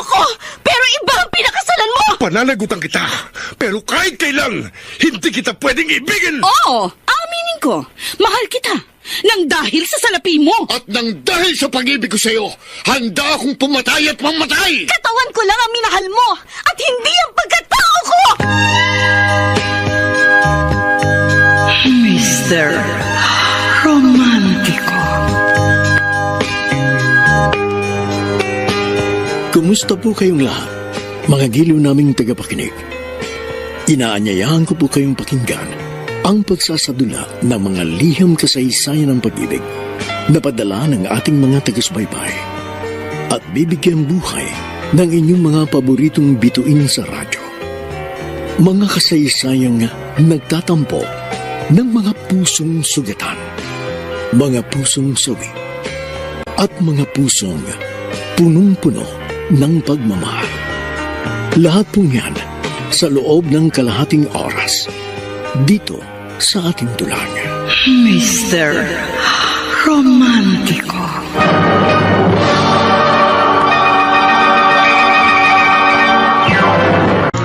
ako, pero iba ang pinakasalan mo! Pananagutan kita, pero kahit kailan, hindi kita pwedeng ibigin! Oo, aminin ko, mahal kita, nang dahil sa salapi mo! At nang dahil sa pag-ibig ko sa'yo, handa akong pumatay at mamatay! Katawan ko lang ang minahal mo, at hindi ang pagkatao ko! Mr. Romantico. Kumusta po kayong lahat, mga giliw naming tagapakinig? Inaanyayahan ko po kayong pakinggan ang pagsasadula ng mga liham kasaysayan ng pag-ibig na padala ng ating mga taga-subaybay at bibigyan buhay ng inyong mga paboritong bituin sa radyo. Mga kasaysayang nagtatampo ng mga pusong sugatan, mga pusong sawi, at mga pusong punong-puno ng pagmamahal. Lahat po yan sa loob ng kalahating oras dito sa ating dulang. Mr. Romantico.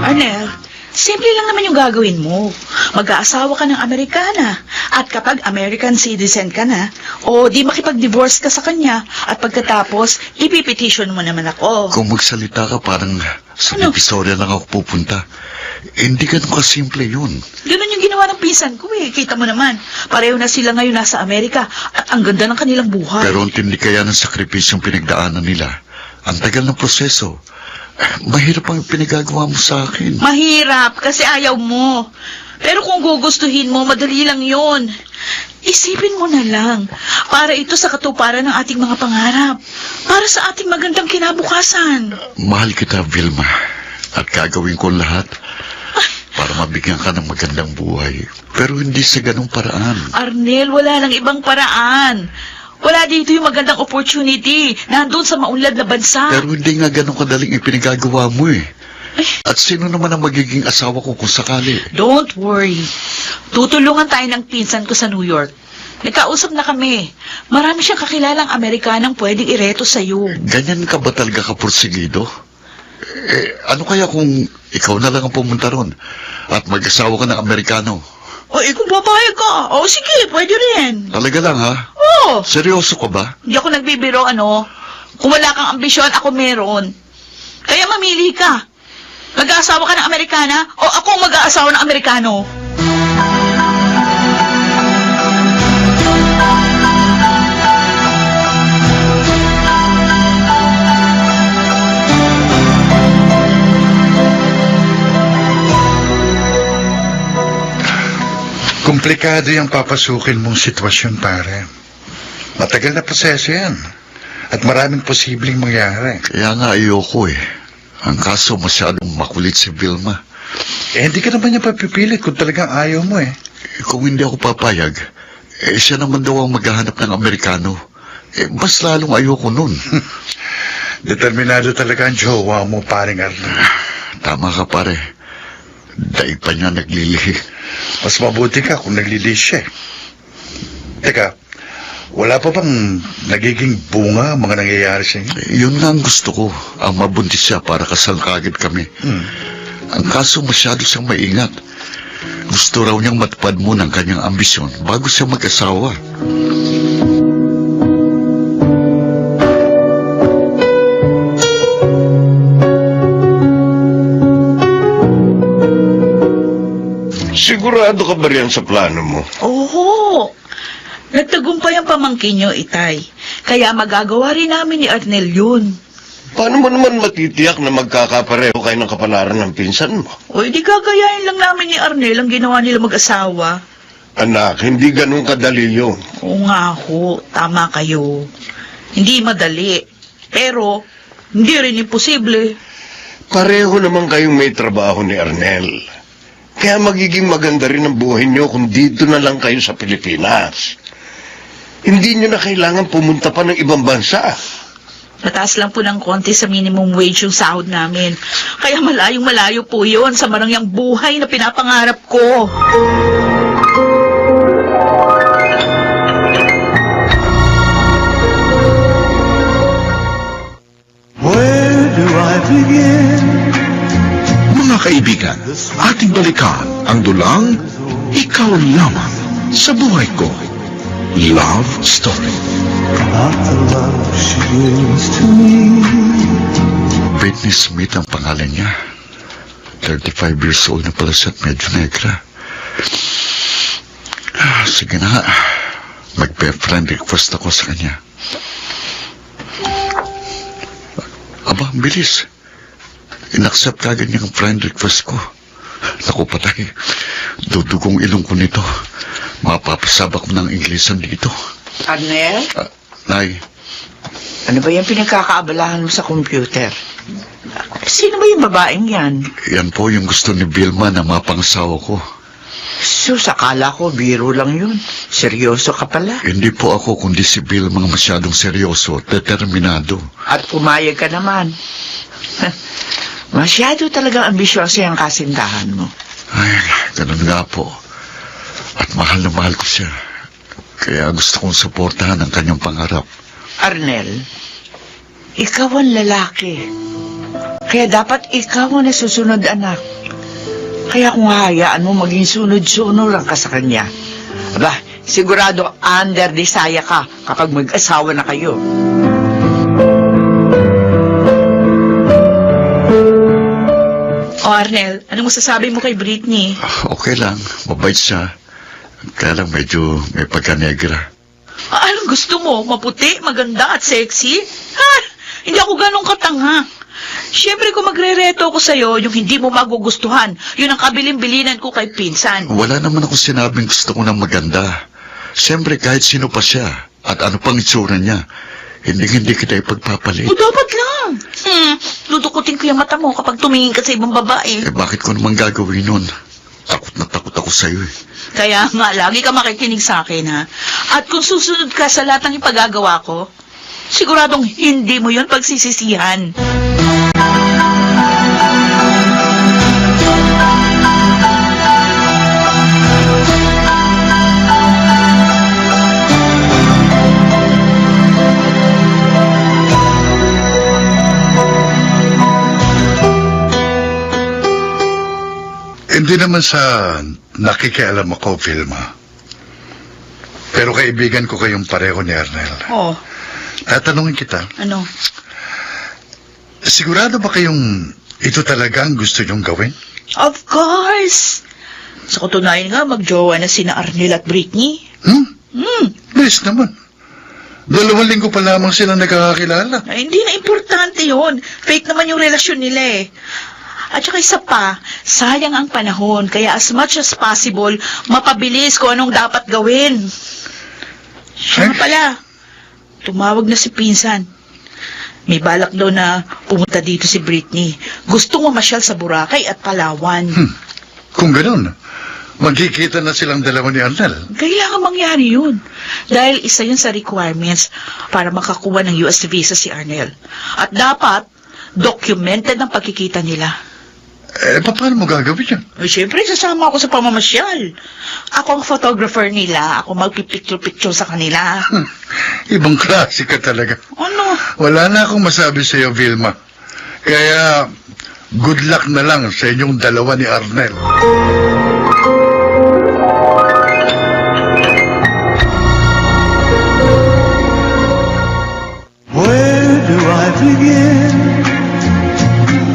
Arnel, simple lang naman yung gagawin mo. Mag-aasawa ka ng Amerikana. At kapag American citizen ka na, o di makipag-divorce ka sa kanya, at pagkatapos, ipipetition mo naman ako. Kung magsalita ka, parang sa Ano? Divisoria lang ako pupunta. Hindi ganun kasimple yun. Ganun yung ginawa ng pinsan ko eh. Kita mo naman, pareho na sila ngayon nasa Amerika. At ang ganda ng kanilang buhay. Pero ang tindi kaya ng sakripisyong pinagdaanan nila. Ang tagal ng proseso. Mahirap ang pinagagawa mo sa akin. Mahirap kasi ayaw mo. Pero kung gugustuhin mo, madali lang yun. Isipin mo na lang. Para ito sa katuparan ng ating mga pangarap. Para sa ating magandang kinabukasan. Mahal kita, Vilma. At gagawin ko lahat para mabigyan ka ng magandang buhay. Pero hindi sa ganung paraan. Arnel, wala nang ibang paraan. Wala dito yung magandang opportunity. Nandun sa maunlad na bansa. Pero hindi nga ganun kadaling ipinagagawa mo eh. At sino naman ang magiging asawa ko kung sakali? Don't worry. Tutulungan tayo ng pinsan ko sa New York. Nagkausap na kami. Marami siyang kakilalang Amerikanang pwedeng ireto sa'yo. Ganyan ka ba talaga kapursigido? Ano kaya kung ikaw na lang ang pumunta ron at mag-asawa ka ng Amerikano? O, kung papayag ka. O, sige, pwede rin. Talaga lang ha? Oo. Seryoso ka ba? Hindi ako nagbibiro, ano. Kung wala kang ambisyon, ako meron. Kaya mamili ka. Mag-aasawa ka ng Amerikana o ako ang mag-aasawa ng Amerikano? Komplikado yung papasukin mong sitwasyon, pare. Matagal na proseso yan. At maraming posibleng mangyari. Kaya nga ayoko eh. Ang kaso masyadong makulit si Vilma. Hindi ka naman niya papipilit kung talagang ayaw mo eh. Kung hindi ako papayag, siya naman daw ang maghahanap ng Amerikano. Mas lalong ayoko nun. Determinado talaga ang jowa mo, paring Arnel. Tama ka pare. Daig pa niya naglilihi. Mas mabuti ka kung naglilis siya. Teka, wala pa bang nagiging bunga ang mga nangyayari sa inyo? Yun nga ang gusto ko. Ang mabuntis siya para kasal kagad kami. Ang kaso masyado siyang maingat. Gusto raw niyang matupad muna ang kanyang ambisyon bago siya mag-asawa. Sigurado ka ba riyan sa plano mo? Oo. Nagtagumpay ang pamangkin niyo, Itay. Kaya magagawa rin namin ni Arnel yun. Paano mo naman matitiyak na magkakapareho kayo ng kapalaran ng pinsan mo? O, di gagayahin lang namin ni Arnel ang ginawa nila mag-asawa. Anak, hindi ganun kadali yun. Oo nga ho, tama kayo. Hindi madali. Pero, hindi rin imposible. Pareho naman kayong may trabaho ni Arnel. Kaya magiging maganda rin ang buhay niyo kung dito na lang kayo sa Pilipinas. Hindi niyo na kailangan pumunta pa ng ibang bansa. Mataas lang po ng konti sa minimum wage yung sahod namin. Kaya malayong malayo po yun sa marangyang buhay na pinapangarap ko. Where do I Mga kaibigan, ating balikan ang dulang Ikaw Lamang sa Buhay Ko. Love Story. Britney Smith ang pangalan niya. 35 years old na pala siya at medyo negra. Sige na nga. Magpe-friend request ako sa kanya. Aba, ang bilis. In-accept kagad niya ang friend request ko. Naku, patay. Dudugong ilong ko nito. Mapapasabak ko ng Inglesan dito. Arnel, Nay, ano ba yung pinagkakaabalahan mo sa computer? Sino ba yung babaeng yan? yan po yung gusto ni Vilma na mapangsawa ko. Sus, akala ko biro lang yun. Seryoso ka pala. Hindi po ako kundi si Vilma masyadong seryoso at determinado. At pumayag ka naman. Masyado talagang ambisyoso yung kasintahan mo. Ay, ganun nga po. At mahal na mahal ko siya. Kaya gusto kong suportahan ang kanyang pangarap. Arnel, ikaw ang lalaki. Kaya dapat ikaw ang nasusunod, anak. Kaya kung hayaan mo maging sunod-sunod lang ka sa kanya, aba, sigurado under desaya ka kapag mag-asawa na kayo. O Arnel, anong masasabi mo kay Britney? Okay lang, mabait siya. Kaya lang medyo may pagka-negra. Anong gusto mo? Maputi, maganda at sexy? Ha? Hindi ako ganong katanga. Siyempre kung magre-reto ko sa'yo, yung hindi mo magugustuhan, yun ang kabilin-bilinan ko kay pinsan. Wala naman ako sinabing gusto ko ng maganda. Siyempre kahit sino pa siya at ano pang itsura niya, hindi kita ipagpapalit. O dapat lang. Dudukutin ko yung mata mo kapag tumingin ka sa ibang babae. Eh bakit ko naman gagawin nun? Takot na takot ako sa'yo eh. Kaya nga, lagi ka makikinig sa akin, ha? At kung susunod ka sa lahat ng ipagagawa ko, siguradong hindi mo yun pagsisisihan. Hindi naman sa nakikialam ako, Vilma. Pero kaibigan ko kayong pareho ni Arnel. Oh, Tatanungin kita, ano? sigurado ba kayong ito talaga ang gusto niyong gawin? Of course! Sa katunayan nga, magjowa na sina Arnel at Britney. Bilis naman. 2 linggo pa lamang sila nagkakakilala. Ay, hindi na importante yun. Fake naman yung relasyon nila eh. At saka isa pa, sayang ang panahon, kaya as much as possible, mapabilis kung anong dapat gawin. Siya nga pala, tumawag na si pinsan. May balak daw na pumunta dito si Britney. Gustong mamasyal sa Boracay at Palawan. Kung ganun, magkikita na silang dalawa ni Arnel. Kailangan mangyari yun. Dahil isa yun sa requirements para makakuha ng US visa si Arnel. At dapat, documented ang pagkikita nila. Paano mo gagawin yan? Eh, siyempre, sasama ako sa pamamasyal. Ako ang photographer nila. Ako magpipicture-picture sa kanila. Ibang klase ka talaga. Ano? Wala na akong masabi sa iyo, Vilma. Kaya, good luck na lang sa inyong dalawa ni Arnel.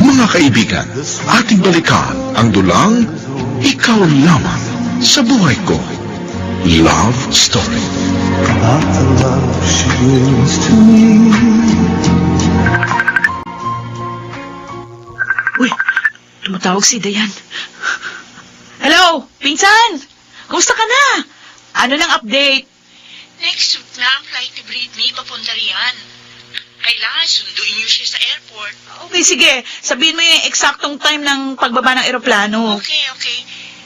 Mga kaibigan, ating balikan ang dulang Ikaw Lamang sa Buhay Ko. Love Story. Uy, tumatawag si Dayan. Hello, pinsan! Kumusta ka na? Ano nang update? Next week na ang flight ni Britney papunta riyan. Kailangan sunduin niyo siya sa airport. Okay, sige. Sabihin mo yung eksaktong time ng pagbaba ng eroplano. Okay.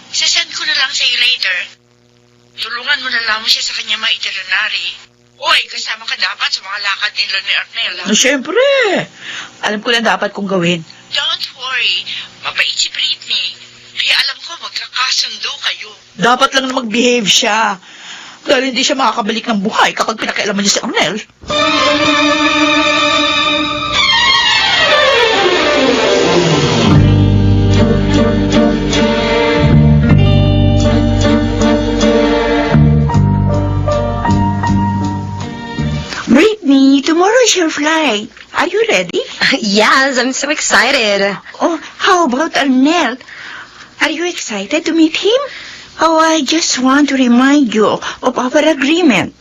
Sasend ko na lang sa iyo later. Tulungan mo na lang siya sa kanya mga itinerary. Uy, kasama ka dapat sa mga lakad nila ni Arnel. No, syempre. Alam ko na dapat kong gawin. Don't worry. Mabait si Britney. Kaya alam ko magkakasundo kayo. Dapat lang na mag-behave siya. Dahil hindi siya makakabalik ng buhay kapag pinakialaman niya si Arnel. Britney, tomorrow is your flight. Are you ready? Yes, I'm so excited. Oh, how about Arnel? Are you excited to meet him? Oh, I just want to remind you of our agreement.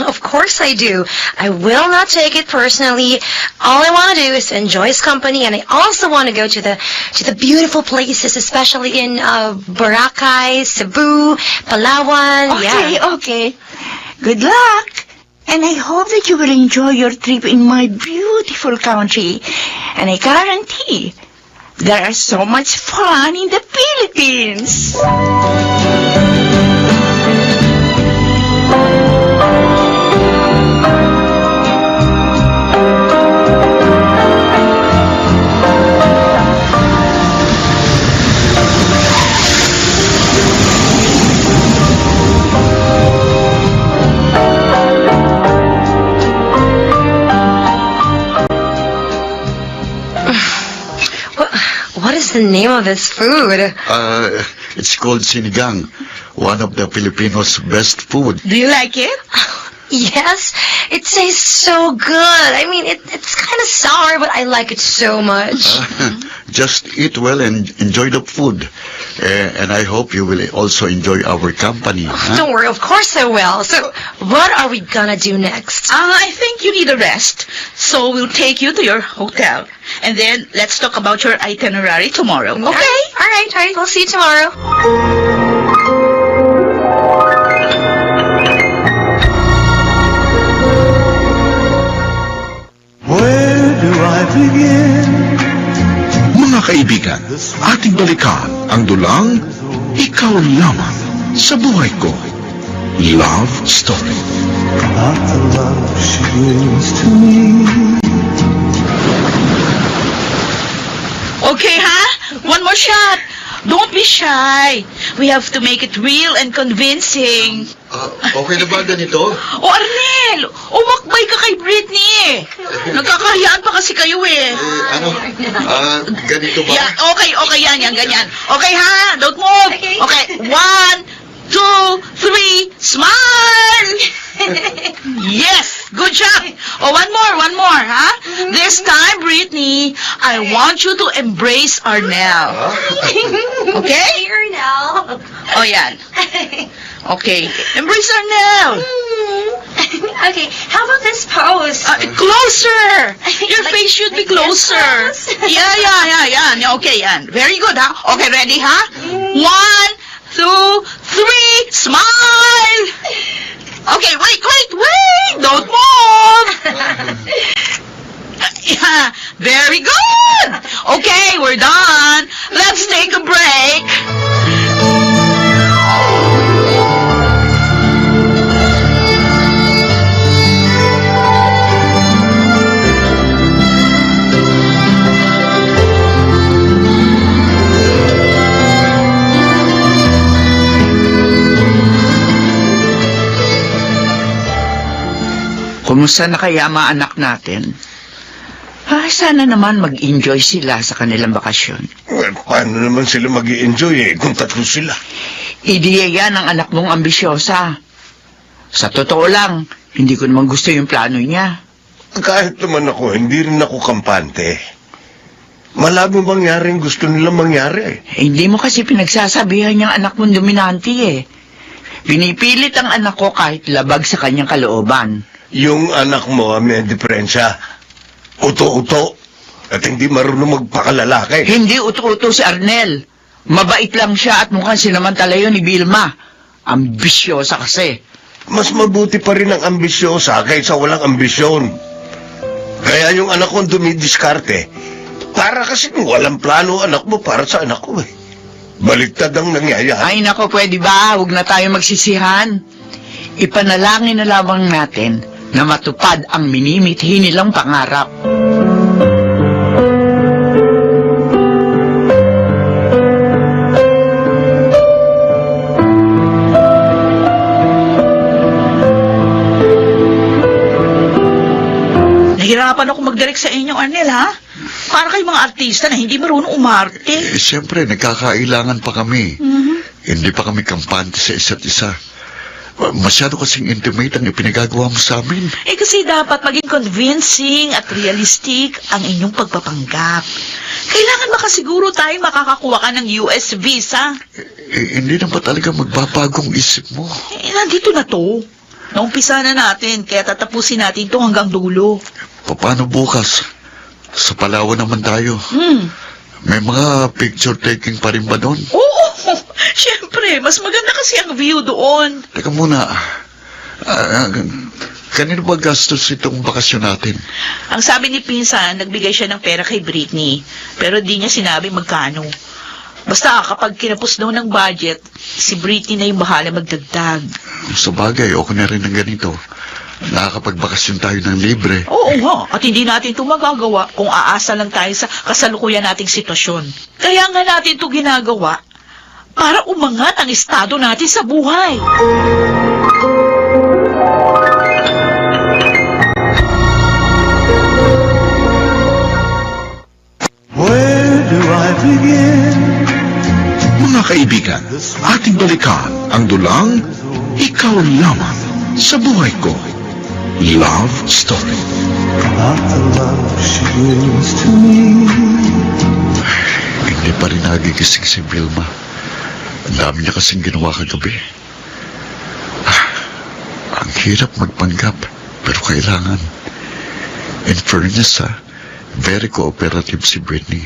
Of course I do. I will not take it personally. All I want to do is to enjoy his company, and I also want to go to the beautiful places, especially in Boracay, Cebu, Palawan. Okay. Good luck. And I hope that you will enjoy your trip in my beautiful country. And I guarantee there is so much fun in the Philippines. What is the name of this food? It's called sinigang, one of the Filipinos' best food. Do you like it? Yes, it tastes so good. I mean, it's kind of sour, but I like it so much. Just eat well and enjoy the food. And I hope you will also enjoy our company. Huh? Don't worry, of course I will. So, what are we gonna do next? I think you need a rest. So we'll take you to your hotel. And then let's talk about your itinerary tomorrow. Okay? All right. We'll see you tomorrow. Mga kaibigan, ating balikan ang dulang Ikaw Lamang sa Buhay Ko. Love Story. Okay, ha? One more shot. Don't be shy. We have to make it real and convincing. Okay na ba ganito? O Arnel, umakbay ka kay Britney. Nagkakahiyaan pa kasi kayo eh. Ganito ba? Yeah, okay, yan, ganyan. Okay ha, don't move. Okay, 1, 2, 3, smile! Yes, good job. Oh, one more, huh? This time, Britney, I want you to embrace Arnel. Okay? Arnel. Oh, yan. Okay, embrace Arnel. Okay, how about this pose? Closer! Your face should be closer. Yeah. Okay, yan. Very good, huh? Okay, ready, huh? 1, 2, 3, smile! Okay, wait! Don't move! Yeah, very good! Okay, we're done. Let's take a break. Kumusta na kaya mga anak natin? Sana naman mag-enjoy sila sa kanilang bakasyon. Well, paano naman sila mag-i-enjoy kung tatlo sila? Ideya yan ang anak mong ambisyosa. Sa totoo lang, hindi ko naman gusto yung plano niya. Kahit naman ako, hindi rin ako kampante. Malabo mangyari ang gusto nilang mangyari. Hindi mo kasi pinagsasabihan yung anak mong dominante eh. Pinipilit ang anak ko kahit labag sa kanyang kalooban. Yung anak mo may diferensya. Uto-uto. At hindi marunong magpakalalaki. Hindi uto-uto si Arnel. Mabait lang siya at mukhang sinamantala yun ni Vilma. Ambisyosa kasi. Mas mabuti pa rin ang ambisyosa kaysa walang ambisyon. Kaya yung anak ko dumidiskarte. Para kasi walang plano anak mo para sa anak ko eh. Baliktad ang nangyayari. Ay nako, pwede ba? Huwag na tayo magsisihan. Ipanalangin na lamang natin na matupad ang minimithi nilang pangarap. Nahirapan ako mag-direct sa inyo, Arnel, ha? Para kayong mga artista na hindi marunong umarte. Siyempre, nagkakailangan pa kami. Hindi pa kami kampante sa isa't isa. Masyado kasing intimate ang ipinagagawa mo sa amin. Kasi dapat maging convincing at realistic ang inyong pagpapanggap. Kailangan makasiguro tayong makakakuha ka ng US visa. Hindi na ba talaga magbabagong isip mo? Nandito na to. Naumpisa na natin, kaya tatapusin natin to hanggang dulo. Paano bukas? Sa Palawan naman tayo. May mga picture taking pa rin ba doon? Oo, syempre, mas maganda kasi ang view doon. Teka muna. Kanino ba gastos itong bakasyon natin? Ang sabi ni Pinsan, nagbigay siya ng pera kay Britney, pero di niya sinabi magkano. Basta kapag kinapos daw ng budget, si Britney na yung bahala magdagdag. Sa bagay, okay na rin ng ganito. Nakakapagbakasyon tayo ng libre. Oo nga, at hindi natin ito magagawa kung aasa lang tayo sa kasalukuyan nating sitwasyon. Kaya nga natin ito ginagawa para umangat ang estado natin sa buhay. Mga kaibigan, ating balikan ang dulang Ikaw Lamang sa Buhay Ko. Love Story. Hindi pa rin nagigising si Vilma. Ang dami niya kasing ginawa kagabi. Ang hirap magpanggap, pero kailangan. In fairness, very cooperative si Britney.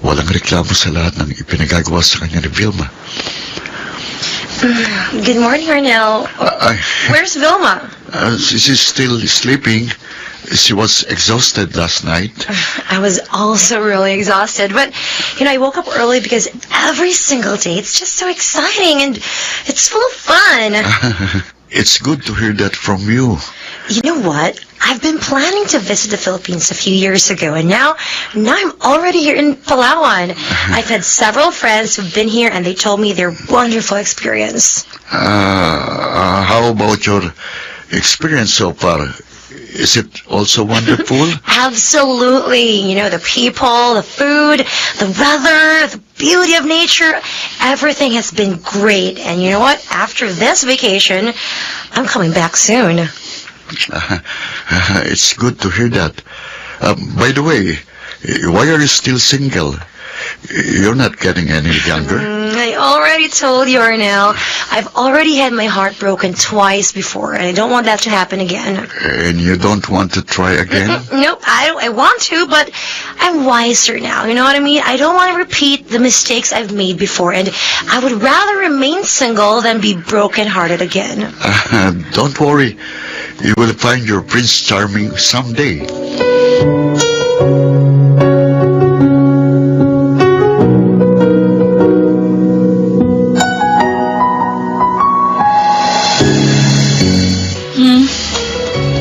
Walang reklamo sa lahat ng ipinagagawa sa kanya ni Vilma. Good morning, Arnel. Where's Vilma? She's still sleeping. She was exhausted last night. I was also really exhausted, but, I woke up early because every single day it's just so exciting and it's full of fun. It's good to hear that from you. You know what? I've been planning to visit the Philippines a few years ago, and now I'm already here in Palawan. I've had several friends who've been here, and they told me their wonderful experience. How about your experience so far? Is it also wonderful? Absolutely. The people, the food, the weather, the beauty of nature, everything has been great. And you know what? After this vacation, I'm coming back soon. It's good to hear that. By the way, why are you still single? You're not getting any younger. I already told you, Arnel. I've already had my heart broken twice before, and I don't want that to happen again. And you don't want to try again? Nope, I want to, but I'm wiser now, you know what I mean? I don't want to repeat the mistakes I've made before, and I would rather remain single than be broken-hearted again. Don't worry. You will find your Prince Charming someday.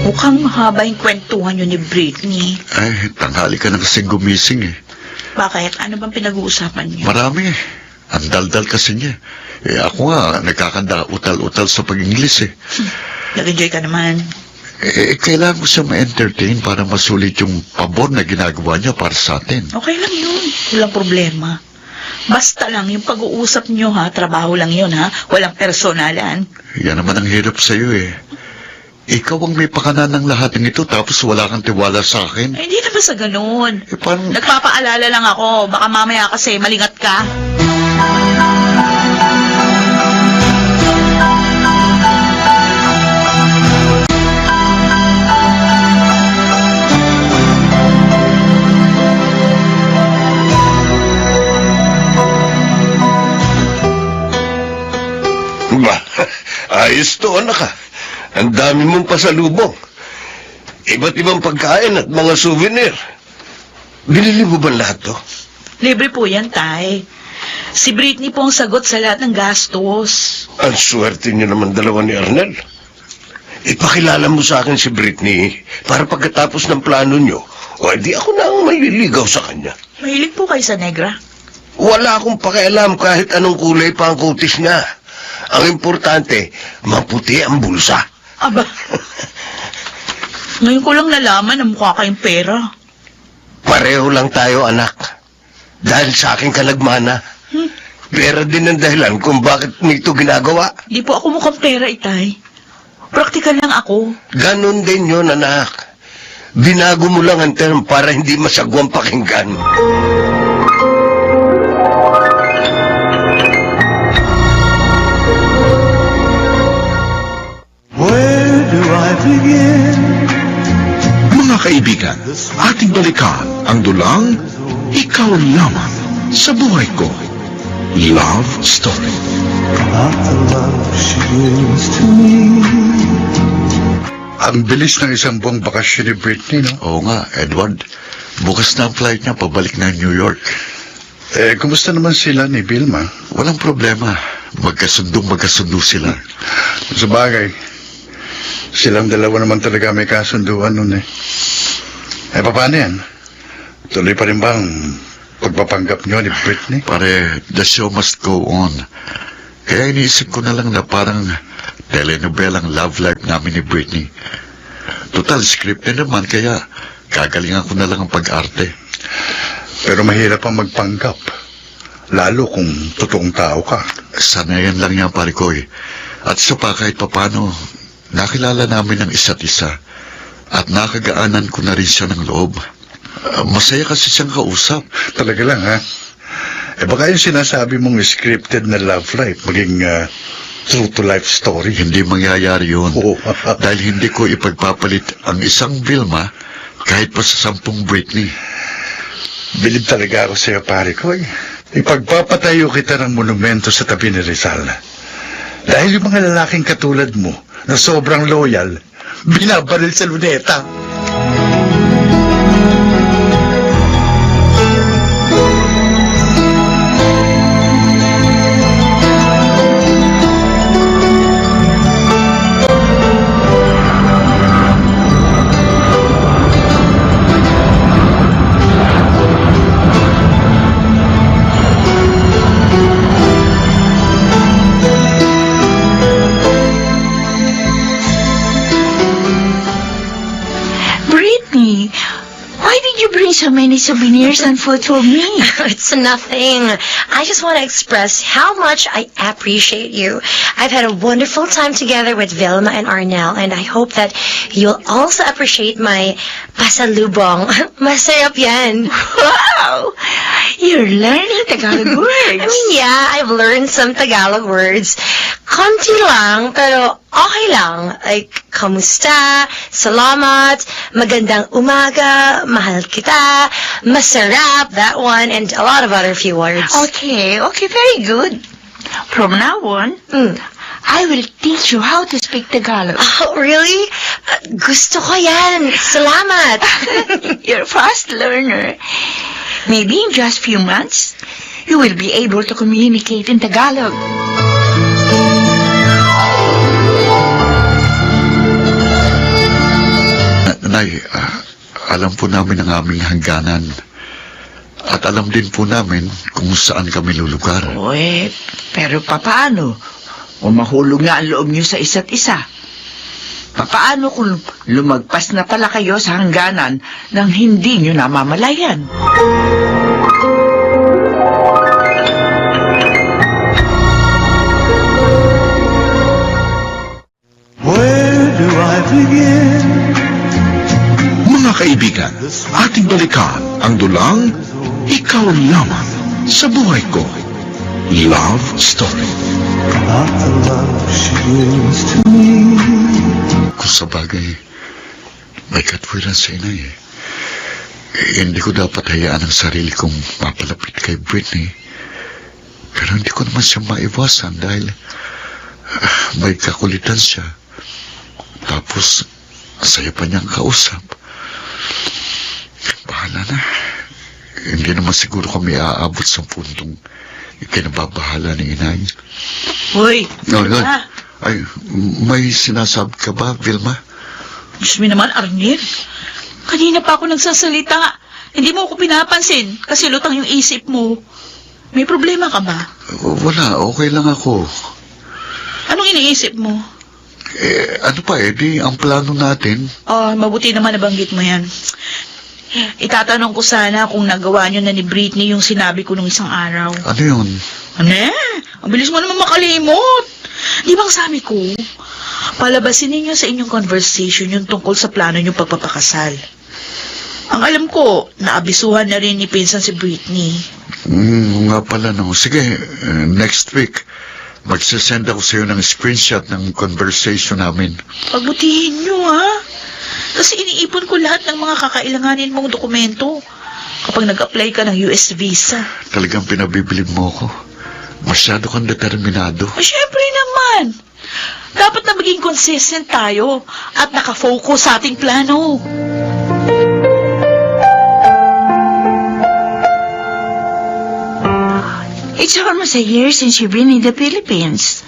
Mukhang mahaba yung kwentuhan yun ni Britney. Ay, tanghali ka na kasing gumising eh. Bakit? Ano bang pinag-uusapan niyo? Marami eh. Ang daldal kasi niya. Ako nga, nagkakanda utal-utal sa pag-Ingles eh. Nag-enjoy ka naman. Kailangan ko siya ma-entertain para masulit yung pabor na ginagawa niya para sa atin. Okay lang yun. Walang problema. Basta lang yung pag-uusap niyo trabaho lang yun walang personalan. Yan naman ang hirap sa'yo eh. Ikaw ang may pakanan ng lahat ng ito tapos wala kang tiwala sa akin. Ay, hindi naman sa ganun. Paano? Nagpapaalala lang ako. Baka mamaya kasi malingat ka. Ayos to, anak ka. Ang dami mong pasalubong. Iba't ibang pagkain at mga souvenir. Binili mo ba lahat to? Libre po yan, Tay. Si Britney po ang sagot sa lahat ng gastos. Ang swerte niyo naman dalawa ni Arnel. Ipakilala mo sa akin si Britney para pagkatapos ng plano niyo, di ako na ang maliligaw sa kanya. Mahilig po kayo sa negra? Wala akong pakialam kahit anong kulay pa ang kutis niya. Ang importante, maputi ang bulsa. Aba, ngayon ko lang nalaman na mukha kayong pera. Pareho lang tayo, anak. Dahil sa akin ka nagmana. pera din ang dahilan kung bakit nito ginagawa. Di po ako mukhang pera, Itay. Praktikal lang ako. Ganon din yun, anak. Binago mo lang ang term para hindi masagwang pakinggan. Mga kaibigan, ating balikan ang dulang Ikaw Lamang sa Buhay Ko. Love Story. Ang bilis ng isang buwang bakasyon ni Britney, no? Oo nga, Edward. Bukas na ang flight niya pabalik na New York. Kumusta naman sila ni Vilma? Walang problema. Magkasundo sila. Sa bagay, silang dalawa naman talaga may kasunduan nun eh. Paano yan? Tuloy pa rin ba ang pagpapanggap nyo ni Britney? Pare, the show must go on. Kaya iniisip ko na lang na parang telenovelang love life namin ni Britney. Total script na naman, kaya gagalingan ko na lang ang pag-arte. Pero mahirap ang magpanggap. Lalo kung totoong tao ka. Sanayan lang yan, pare ko eh. At isa pa, kahit papano, nakilala namin ang isa't isa. At nakagaanan ko na rin siya ng loob. Masaya kasi siyang kausap. Talaga lang, ha? Baka yung sinasabi mong scripted na love life, maging true-to-life story. Hindi mangyayari yun. Oo. Dahil hindi ko ipagpapalit ang isang Vilma kahit pa sa 10 Britney. Bilib talaga ako sa'yo, pare ko. Ipagpapatayo kita ng monumento sa tabi ni Rizal. Dahil yung mga lalaking katulad mo na sobrang loyal, binabaril sa luneta. Britney, why did you bring so many souvenirs and food for me? It's nothing. I just want to express how much I appreciate you. I've had a wonderful time together with Vilma and Arnel, and I hope that you'll also appreciate my pasalubong. Masarap yan. Wow! You're learning Tagalog words. I mean, yeah, I've learned some Tagalog words. Konti lang, pero okay lang. Like, kamusta, salamat, magandang umaga, mahal kita, masarap, that one, and a lot of other few words. Okay, very good. From now on, I will teach you how to speak Tagalog. Oh, really? Gusto ko yan. Salamat. You're a fast learner. Maybe in just few months, you will be able to communicate in Tagalog. Nay, alam po namin ang aming hangganan. At alam din po namin kung saan kami lulugar. Uy, pero papaano? O mahulog nga ang loob niyo sa isa't isa. Papaano kung lumagpas na pala kayo sa hangganan nang hindi niyo namamalayan? Mga kaibigan, ating balikan ang dulang Ikaw Lamang sa Buhay Ko. Love Story. Kung sa bagay, may katwiran sa inay eh. Hindi ko dapat hayaan ang sarili kong mapalapit kay Britney. Pero hindi ko naman siya maiwasan dahil may kakulitan siya. Tapos, saya pa niyang kausap. Bahala na. Hindi naman siguro kami aabot sa puntong ikinababahala ni inay. Hoy, Ay, ay, may sinasabi ka ba, Vilma? Diyos mo naman, Arnel. Kanina pa ako nagsasalita. Hindi mo ako pinapansin kasi lutang yung isip mo. May problema ka ba? Wala, okay lang ako. Anong iniisip mo? Ano pa di ang plano natin? Mabuti naman nabanggit mo yan. Itatanong ko sana kung nagawa niyo na ni Britney yung sinabi ko nung isang araw. Ano yun? Ang bilis mo naman makalimot. Di bang sabi ko, palabasin ninyo sa inyong conversation yung tungkol sa plano niyong pagpapakasal. Ang alam ko, naabisuhan na rin ni Pinsan si Britney. Nga pala, no. Sige, next week, magsasend ako sa'yo ng screenshot ng conversation namin. Pagbutihin nyo, ha? Kasi iniipon ko lahat ng mga kakailanganin mong dokumento kapag nag-apply ka ng US visa. Talagang pinabibilib mo ako. Masyado kang determinado. Siyempre naman. Dapat na maging consistent tayo at nakafocus sa ating plano. It's almost a year since you've been in the Philippines.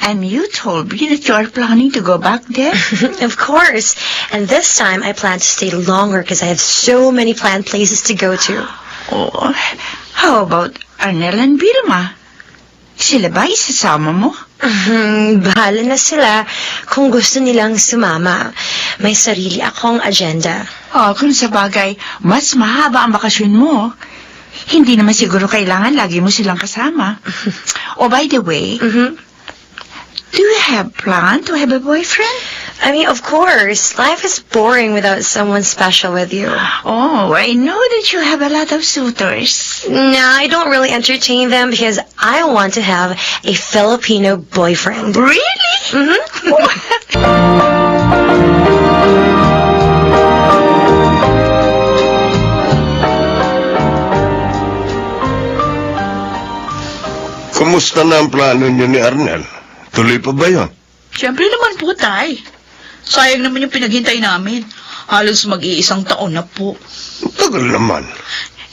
And you told me that you are planning to go back there. Of course. And this time, I plan to stay longer because I have so many planned places to go to. Oh, how about Arnel and Vilma? Sila ba isasama mo? Bahala na sila kung gusto nilang sumama. May sarili akong agenda. Oh, kung sa bagay, mas mahaba ang bakasyon mo. Hindi naman siguro kailangan lagi mo silang kasama. Oh, by the way, do you have plan to have a boyfriend? I mean, of course. Life is boring without someone special with you. Oh, I know that you have a lot of suitors. No, I don't really entertain them because I want to have a Filipino boyfriend. Really? Kumusta na ang plano niyo ni Arnel? Tuloy pa ba yun? Siyempre naman po, Tay. Sayang naman yung pinaghintay namin. Halos mag-iisang taon na po. Tagal naman.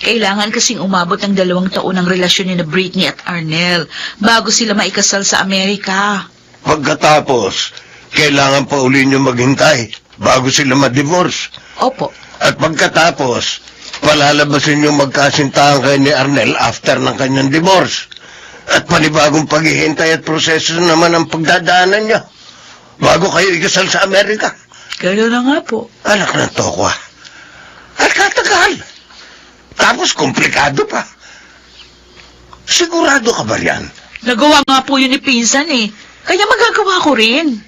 Kailangan kasing umabot ng 2 taon ang relasyon ni na Britney at Arnel bago sila maikasal sa Amerika. Pagkatapos, kailangan pa uli niyo maghintay bago sila ma-divorce. Opo. At pagkatapos, palalabasin yung magkasintahan kayo ni Arnel after ng kanyang divorce. At panibagong paghihintay at proseso naman ang pagdadaanan niya bago kayo ikasal sa Amerika. Gano'n na nga po. Anak ng tokwa. At katagal. Tapos komplikado pa. Sigurado ka ba yan? Nagawa nga po yun ni Pinsan eh. Kaya magagawa ko rin.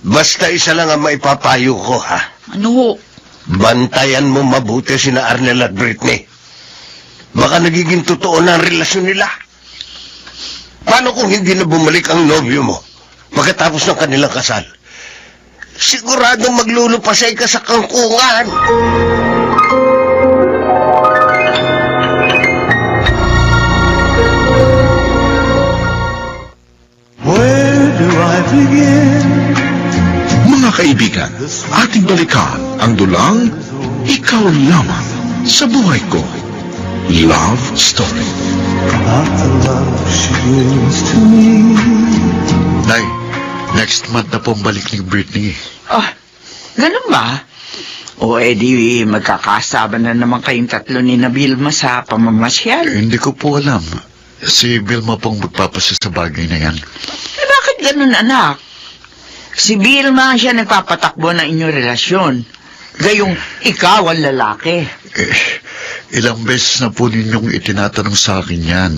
Basta isa lang ang maipapayo ko, ha? Ano ho? Bantayan mo mabuti sina Arnel at Britney. Baka nagiging totoo na ang relasyon nila. Paano kung hindi na bumalik ang nobyo mo pagkatapos ng kanilang kasal? Siguradong maglulupasay ka sa kangkungan. Mga kaibigan, ating balikan ang dulang Ikaw Lamang sa Buhay Ko. Love Story. Nay, next month na po ang balik ni Britney. Oh, ganun ba? O edi magkakasama na naman kayong tatlo ni Vilma sa pamamasyal. Hindi ko po alam. Si Vilma pong magpapasa sa bagay na yan. Eh, bakit ganun, anak? Si Vilma siya nagpapatakbo ng inyong relasyon. Gayong ikaw ang lalaki. Ilang beses na po ninyong itinatanong sa akin yan.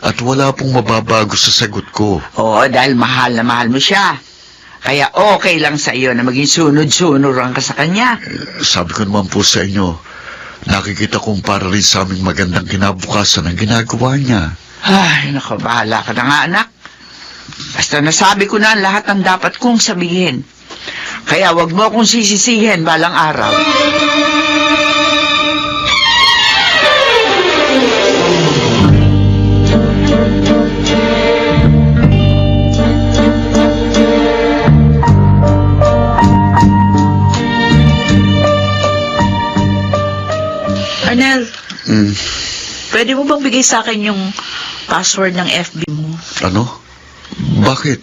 At wala pong mababago sa sagot ko. Oo, dahil mahal na mahal mo siya. Kaya okay lang sa iyo na maging sunod-sunuran ka sa kanya. Sabi ko naman po sa inyo, nakikita kong para rin sa aming magandang kinabukasan ang ginagawa niya. Ay, naku, bahala ka na nga, anak. Basta nasabi ko na lahat ng dapat kong sabihin. Kaya wag mo akong sisisihin balang araw. Arnel, pwede mo bang bigay sa akin yung password ng FB mo? Ano? Bakit?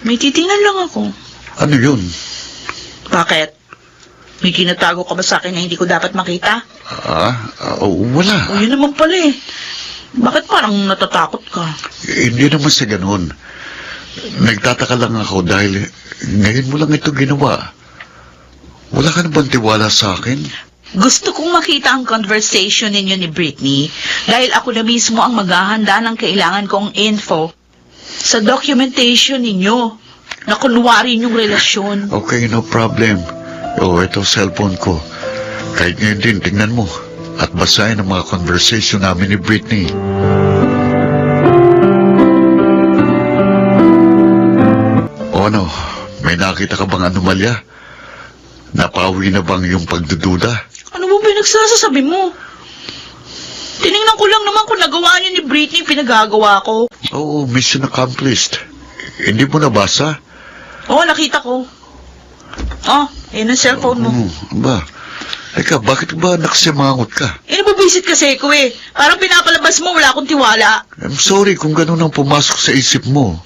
May titingnan lang ako. Ano yun? Bakit? May kinatago ka ba sa akin na hindi ko dapat makita? Wala. O yun naman pala eh. Bakit parang natatakot ka? Hindi naman sa ganun. Nagtataka lang ako dahil ngayon mo lang ito ginawa. Wala ka na bang tiwala sa akin? Gusto kong makita ang conversation ninyo ni Britney dahil ako na mismo ang maghahanda ng kailangan kong info sa documentation ninyo na kunwari yung relasyon. Okay, no problem. Ito cellphone ko. Kahit ngayon din, tingnan mo. At basahin ang mga conversation namin ni Britney. O ano, may nakita ka bang anomalya? Napawi na bang yung pagdududa? Ano ba pinagsasasabi mo? Tinignan ko lang naman kung nagawa niyo ni Britney pinagagawa ko. Oo, mission accomplished. Hindi mo nabasa? Oo, nakita ko. Oh, yun ang cellphone mo. Ba? Teka, bakit ba nakasimangot ka? Nababisit kasi ko eh. Parang pinapalabas mo, wala akong tiwala. I'm sorry kung ganun ang pumasok sa isip mo.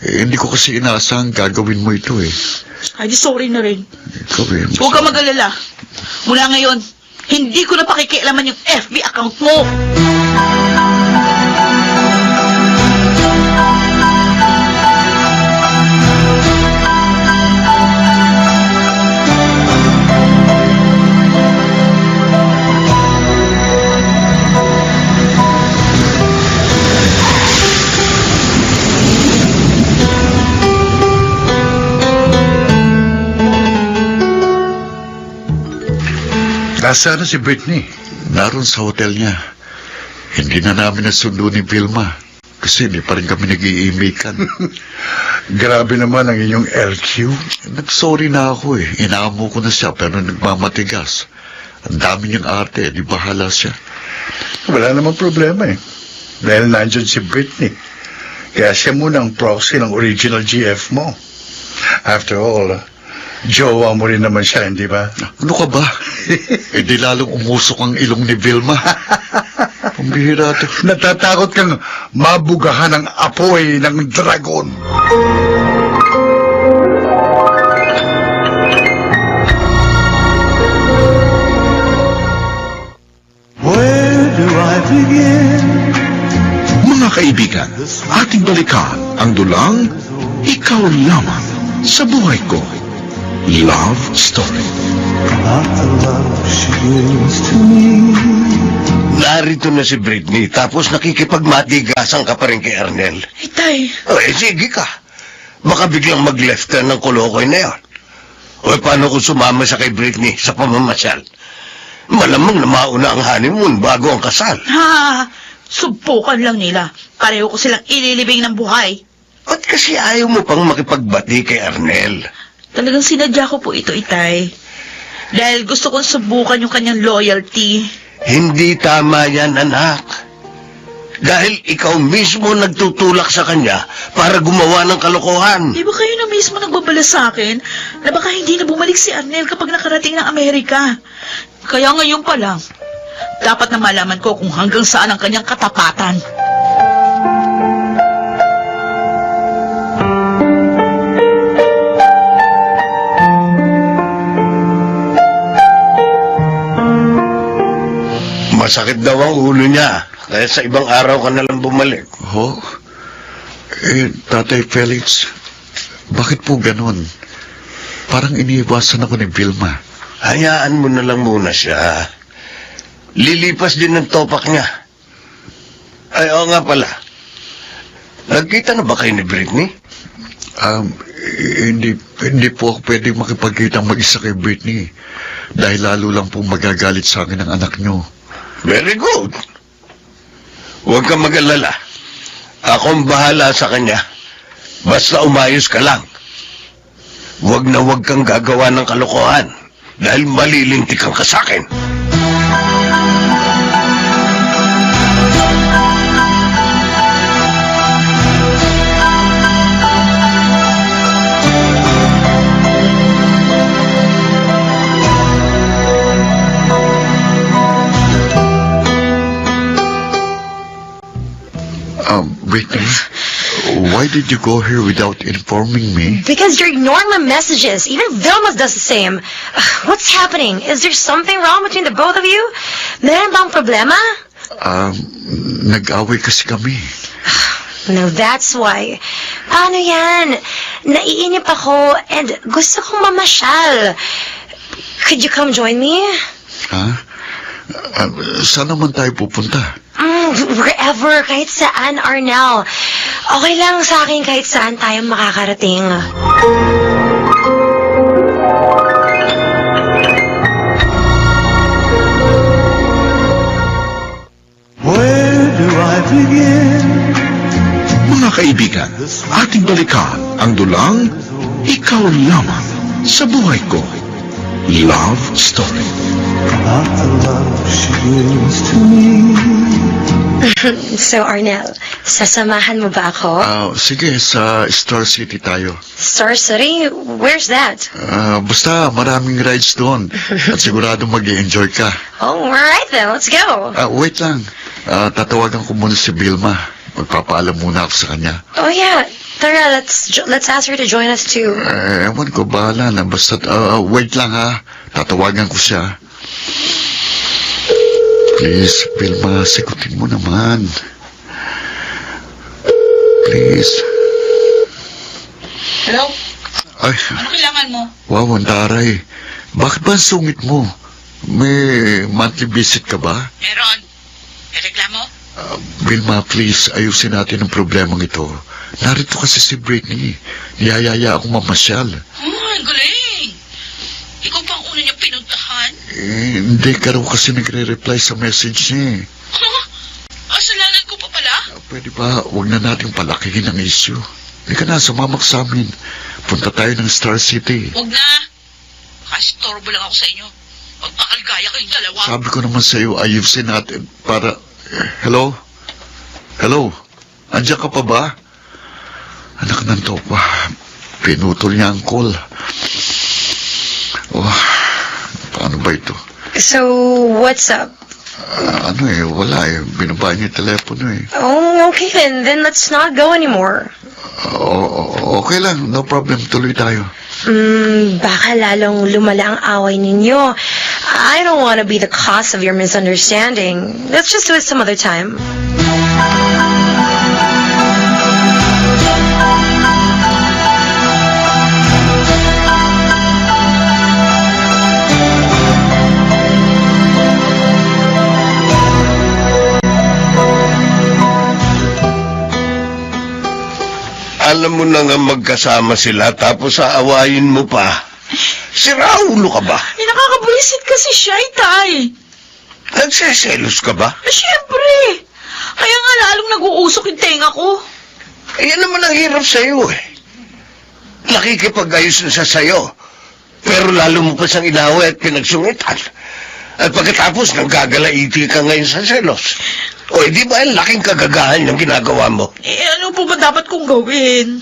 Hindi ko kasi inaasahang gagawin mo ito eh. Ay, di sorry na rin. Ikaw eh. Huwag ka mag-alala. Mula ngayon, hindi ko na pakikialaman yung FB account mo. Nasaan na si Britney? Naroon sa hotel niya. Hindi na namin nasundo ni Vilma. Kasi hindi pa rin kami nag-iimikan. Grabe naman ang inyong LQ. Nag-sorry na ako eh. Inaamo ko na siya pero nagmamatigas. Ang dami niyang arte, di bahala siya. Wala namang problema eh. Dahil nandyan si Britney. Kaya siya muna ang proxy ng original GF mo. After all, jowa mo rin naman siya, hindi ba? Ano ka ba? Di lalong umusok ang ilong ni Vilma. Pambihira to. Natatakot kang mabugahan ng apoy ng dragon. Mga kaibigan, ating balikan ang dulang Ikaw Lamang sa Buhay Ko. Love Story. Narito na si Britney, tapos nakikipagmatigasan ka pa rin kay Ernel. Tay. Sige ka. Baka biglang mag-left ka ng kolokoy na yun. Paano kung sumama siya kay Britney sa pamamasyal? Malamang na mauna ang honeymoon bago ang kasal. Ha, subukan lang nila. Pareho ko silang ililibing ng buhay. Ba't kasi ayaw mo pang makipagbati kay Ernel? Talagang sinadya ko po ito, Itay. Dahil gusto kong subukan yung kanyang loyalty. Hindi tama yan, anak. Dahil ikaw mismo nagtutulak sa kanya para gumawa ng kalokohan. Di ba kayo na mismo nagbabala sa akin na baka hindi na bumalik si Arnel kapag nakarating ng Amerika? Kaya ngayon pa lang, dapat na malaman ko kung hanggang saan ang kanyang katapatan. Masakit daw ang ulo niya, kaya sa ibang araw ka na lang bumalik. Oh? Tatay Felix, bakit po ganun? Parang iniiwasan ako ni Vilma. Hayaan mo na lang muna siya. Lilipas din ng topak niya. Ay, oo nga pala. Nagkita na ba kayo ni Britney? Hindi po ako pwedeng makipagkita mag-isa kay Britney. Dahil lalo lang po magagalit sa akin ang anak niyo. Very good. Huwag kang mag-alala. Akong bahala sa kanya. Basta umayos ka lang. Huwag na huwag kang gagawa ng kalokohan dahil malilintik ka sa akin. Britney, why did you go here without informing me? Because you're ignoring my messages. Even Vilma does the same. What's happening? Is there something wrong between the both of you? Meron bang problema? Nag-away kasi kami. No, that's why. Paano yan? Naiinip ako and gusto kong mamasyal. Could you come join me? Ha? Saan naman tayo pupunta? Wherever, kahit saan, Arnel. Okay lang sa akin kahit saan tayo makakarating. Mga kaibigan, ating balikan ang dulang Ikaw Lamang sa Buhay Ko. Love Story. So, Arnel, sasamahan mo ba ako? Sige, sa Star City tayo. Star City? Where's that? Basta maraming rides doon. At sigurado mag-i-enjoy ka. Oh, alright then, let's go. Wait lang. Tatawagan ko muna si Vilma. Magpapaalam muna ako sa kanya. Oh yeah, tara, let's ask her to join us too. Ewan ko, bahala na. Basta, wait lang ha. Tatawagan ko siya. Please, Vilma, sigutin mo naman. Please. Hello? Ay, Ano kailangan mo? wow, ang taray. Bakit ba ang sungit mo? May monthly visit ka ba? Meron. May reklamo? Vilma, please, ayusin natin ang problemang ito. Narito kasi si Britney. Niyayaya akong mamasyal. Ang galing. Ikaw pa ang una niya pinuntahan. Hindi ka raw kasi nagre-reply sa message niya. Huh? Kasalanan ko pa pala? Pwede ba, huwag na nating palakihin ang issue. Hindi ka na, sumamak sa amin. Punta tayo ng Star City. Huwag na. Kastorbo lang ako sa inyo. Magpakalgaya kayong dalawa. Sabi ko naman sa iyo, ayusin natin para... Hello? Hello? Andiyan ka pa ba? Anak ng topa. Pinutol niya ang call. Oh, paano ba ito? So, what's up? Wala eh. Binaba niya yung telepono eh. Oh, okay then let's not go anymore. Okay lang, no problem. Tuloy tayo. Baka lalong lumala ang away ninyo. I don't want to be the cause of your misunderstanding. Let's just do it some other time. Alam mo na nga magkasama sila tapos aawayin mo pa. Siraulo ka ba? Nakakabulisit kasi siya, Tay. Nagseselos ka ba? Siyempre. Kaya nga lalong nag-uusok yung tenga ko. Yan naman ang hirap sa'yo eh. Nakikipag-ayos na siya sa'yo. Pero lalo mo pa siyang inaway at pinagsungitan. At pagkatapos nang gagalaiti ka ngayon sa selos. O, di ba ang laking kagagahan yung ginagawa mo? Ano po ba dapat kong gawin?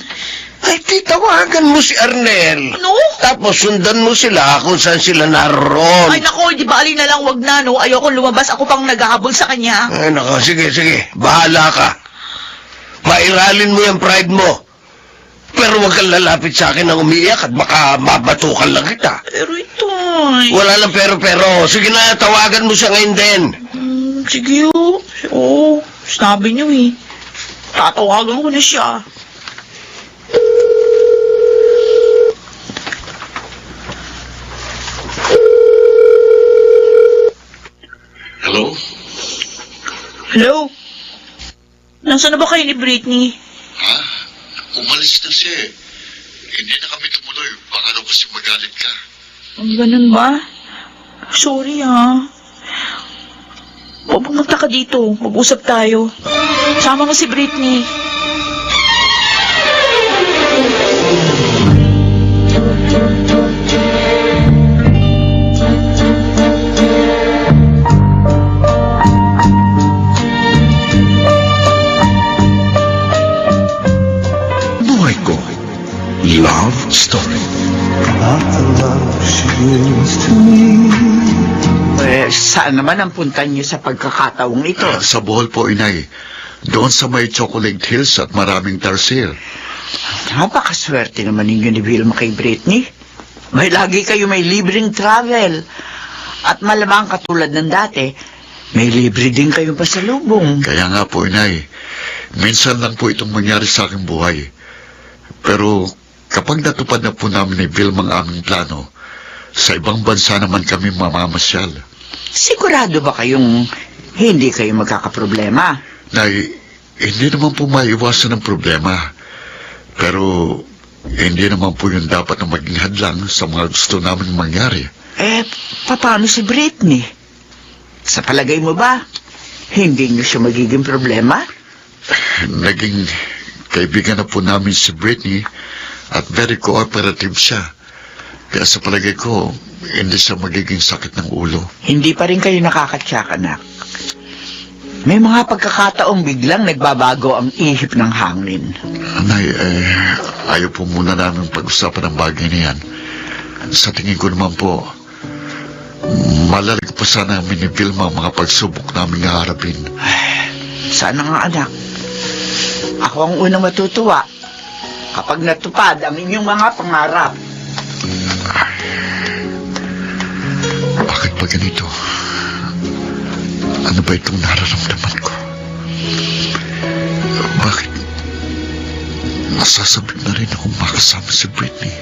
Ay, titawagan mo si Arnel. Ano? Tapos sundan mo sila kung saan sila naroon. Ay nako, di ba alin na lang, wag na, no? Ayoko lumabas, ako pang naghahabol sa kanya. Ay, nako, sige. Bahala ka. Mairalin mo yung pride mo. Pero huwag kang lalapit sa akin ng umiiyak at baka mabatukan lang kita. Pero ito Wala lang pero. Sige na, tawagan mo siya ngayon din. sige oh. Oo, sabi niyo eh. Tatawagan ko na siya. Hello? Hello? Nasaan na ba kayo ni Britney? Umalis na siya eh. Hindi na kami tumuloy. Baka daw kasi magalit ka. Ganun ba? Sorry Huwag pumunta ka dito. Mag-usap tayo. Sama mo si Britney. Buhay Ko. Love Story. Saan naman ang punta niyo sa pagkakataong ito? Sa Bohol po, inay. Doon sa may Chocolate Hills at maraming tarsier. Napakaswerte naman ninyo ni Vilma kay Britney. May lagi kayo may libreng travel. At malamang katulad ng dati, may libre din kayong pasalubong. Kaya nga po, inay. Minsan lang po itong mangyari sa aking buhay. Pero kapag natupad na po namin ni Vilma ang aming plano, sa ibang bansa naman kami mamamasyal. sigurado ba kayong hindi kayo magkakaproblema? Nay, hindi naman po maiwasan ng problema. Pero hindi naman po yun dapat na maging hadlang sa mga gusto namin mangyari. Paano si Britney? Sa palagay mo ba, hindi niyo siya magiging problema? Naging kaibigan na po namin si Britney at very cooperative siya. Kaya sa palagay ko, hindi siya magiging sakit ng ulo. Hindi pa rin kayo nakakatsak, anak. May mga pagkakataong biglang nagbabago ang ihip ng hangin. Nay, ayaw po muna namin pag-usapan ang bagay na yan. Sa tingin ko naman po, malalag pa sana namin ni Vilma ang mga pagsubok namin haharapin. Sana nga, anak. Ako ang unang matutuwa kapag natupad ang inyong mga pangarap. Bakit ba ganito? Ano ba itong nararamdaman ko? Bakit nasasabik na rin akong makasama si Britney?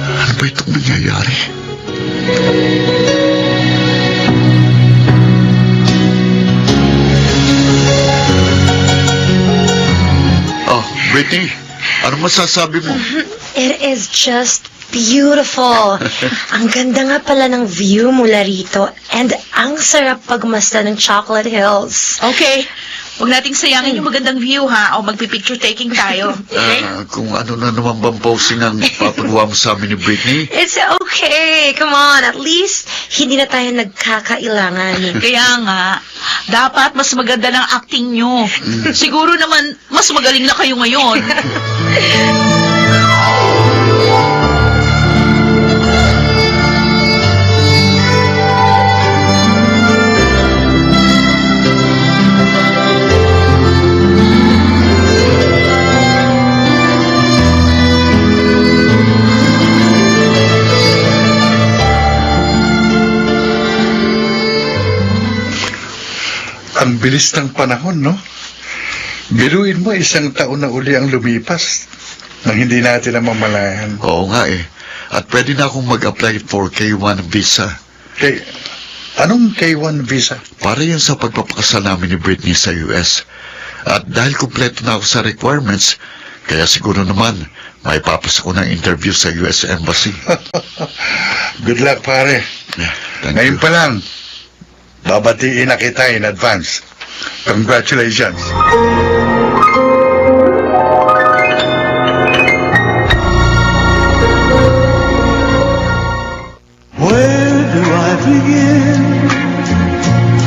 Ano ba itong nangyayari? Oh, Britney, ano masasabi mo? It is just beautiful. Ang ganda nga pala ng view mula rito. And ang sarap pagmasdan ng Chocolate Hills. Okay. Huwag nating sayangin yung magandang view, ha? O magpipicture taking tayo. Okay? Kung ano na naman bang posing ang papagawa mo sa amin ni Britney? It's okay. Come on. At least, hindi na tayo nagkakailangan. Kaya nga, dapat mas maganda ng acting nyo. Siguro naman, mas magaling na kayo ngayon. Ang bilis ng panahon, no? Biruin mo, 1 taon na uli ang lumipas nang hindi natin namamalayan. Oo nga eh. At pwede na akong mag-apply for K1 visa. Anong K1 visa? Para yan sa pagpapakasal namin ni Britney sa US. At dahil kumpleto na ako sa requirements, kaya siguro naman, may papas ako ng interview sa US Embassy. Good luck, pare. Yeah, thank Ngayon you. pa lang, babatiin na kita in advance. Congratulations.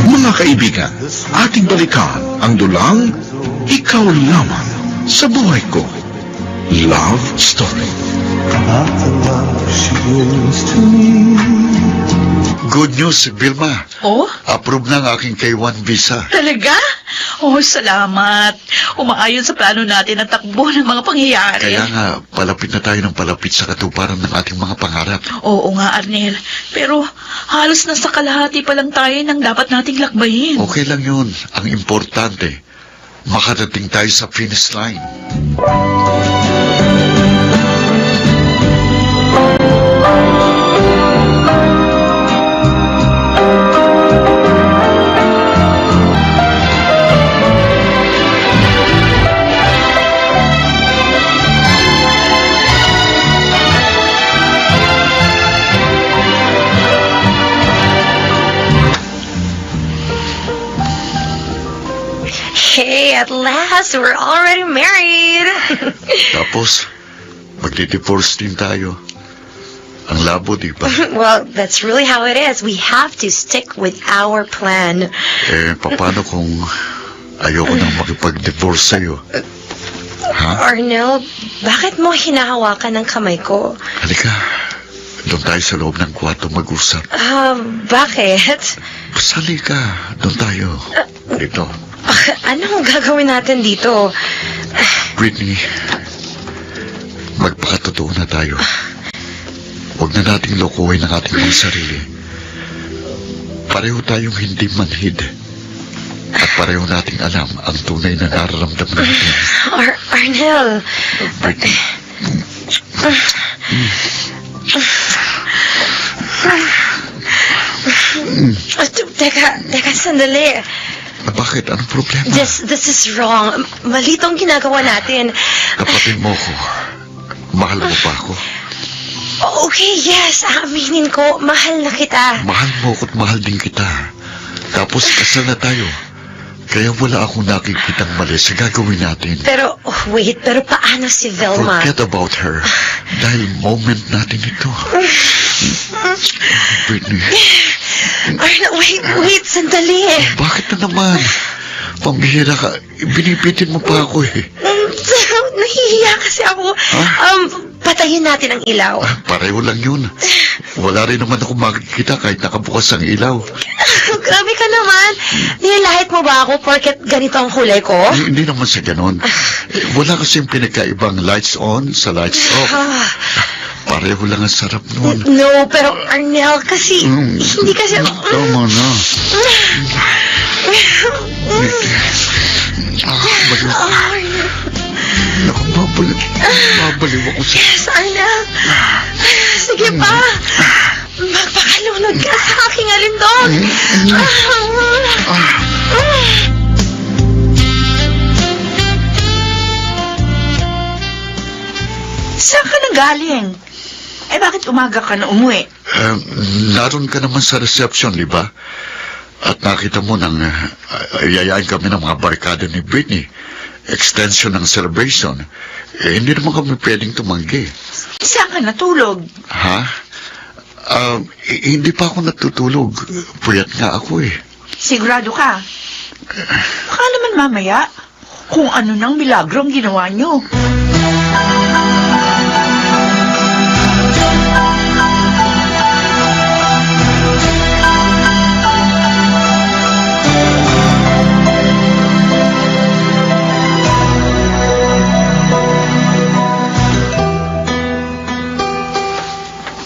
Mga kaibigan, ating balikan ang dulang Ikaw Lamang sa Buhay Ko. Love Story. Good news, Vilma. Oh? Approve na ang aking K1 visa. Talaga? Oh, salamat. Umaayon sa plano natin ang takbo ng mga pangyayari. Kaya nga, palapit na tayo ng palapit sa katuparan ng ating mga pangarap. Oo nga, Arnel. Pero halos nasa kalahati pa lang tayo ng dapat nating lakbayin. Okay lang yun. Ang importante, makarating tayo sa finish line. Hey, at last, we're already married. Tapos, magdi-divorce din tayo. Ang labo, di ba? Well, that's really how it is. We have to stick with our plan. Paano kung ayoko nang makipag-divorce sa'yo? Ha? Arnel, bakit mo hinahawakan ng kamay ko? Halika, doon tayo sa loob ng kwarto mag-usap. Bakit? Basta halika, doon tayo. Dito. Anong gagawin natin dito? Britney, magpakatotoo na tayo. Huwag na nating lokohin ang ating mga sarili. Pareho tayong hindi manhid. At pareho nating alam ang tunay na nararamdaman natin. Arnel. Britney. Teka, sandali. Bakit? Anong problema? This is wrong. Mali tong ginagawa natin. Kapatid mo ko. Mahal mo ba ako? Okay, yes. Aminin ko, mahal na kita. Mahal mo ko't mahal din kita. Tapos kasal na tayo. Kaya wala akong nakikitang mali sa gagawin natin. Pero paano si Velma? Forget about her. Dahil moment natin ito. Britney. Arna, wait, sandali. Bakit na naman? Pambihira ka. Binibitin mo pa ako eh. Nahihiya kasi ako. Patayin natin ang ilaw. Pareho lang yun. Wala rin naman ako makikita kahit nakabukas ang ilaw. Grabe ka naman. Nilahit mo ba ako porket ganito ang kulay ko? Hindi naman sa ganon. Wala kasing pinagkaibang lights on sa lights off. Pareho lang ang sarap nun. No, pero Arnel, kasi, hindi kasi... Tama na. Baliw ko. Naku, babaliw ako sa... Yes, Arnel. Sige pa. Magpakalunod ka sa aking alindog. Saan ka nanggaling? Eh, bakit umaga ka na umuwi? Naroon ka naman sa reception, di ba? At nakita mo nang yayain kami ng mga barkada ni Britney. Extension ng celebration. Hindi naman kami pwedeng tumanggi. Saan ka natulog? Ha? Hindi pa ako natutulog. Puyat nga ako eh. Sigurado ka? Baka naman mamaya kung ano nang milagro ang ginawa niyo.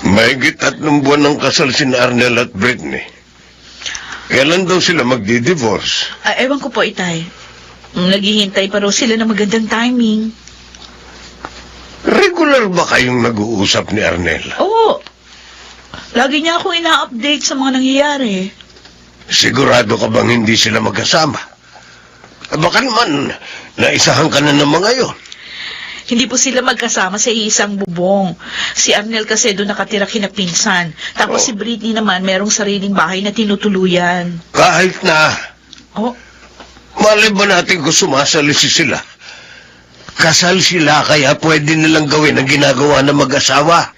Mahigit 3 buwan ng kasal si Arnel at Britney. Kailan daw sila magdi-divorce? Ewan ko po, Itay. Naghihintay pa raw sila ng magandang timing. Regular ba kayong nag-uusap ni Arnel? Oo. Lagi niya akong ina-update sa mga nangyayari. Sigurado ka bang hindi sila magkasama? Baka naman, naisahan ka na ng mga yon. Hindi po sila magkasama sa iisang bubong. Si Arnel kasi doon nakatira kinapinsan. Tapos si Britney naman merong sariling bahay na tinutuluyan. Kahit na, Oh, malay ba natin kung sumasalisi sila? Kasal sila kaya pwede nilang gawin ang ginagawa ng mag-asawa.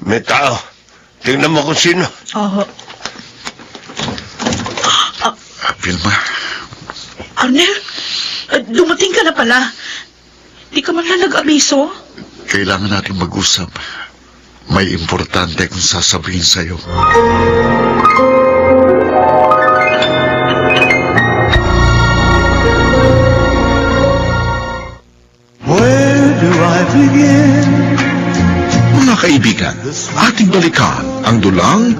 May tao. Tingnan mo kung sino. oh. Vilma, Arnel, dumating ka na pala. Di ka man lang nag-abiso. kailangan natin mag-usap. May importante kong sasabihin sa'yo. Mga kaibigan, ating balikan ang dulang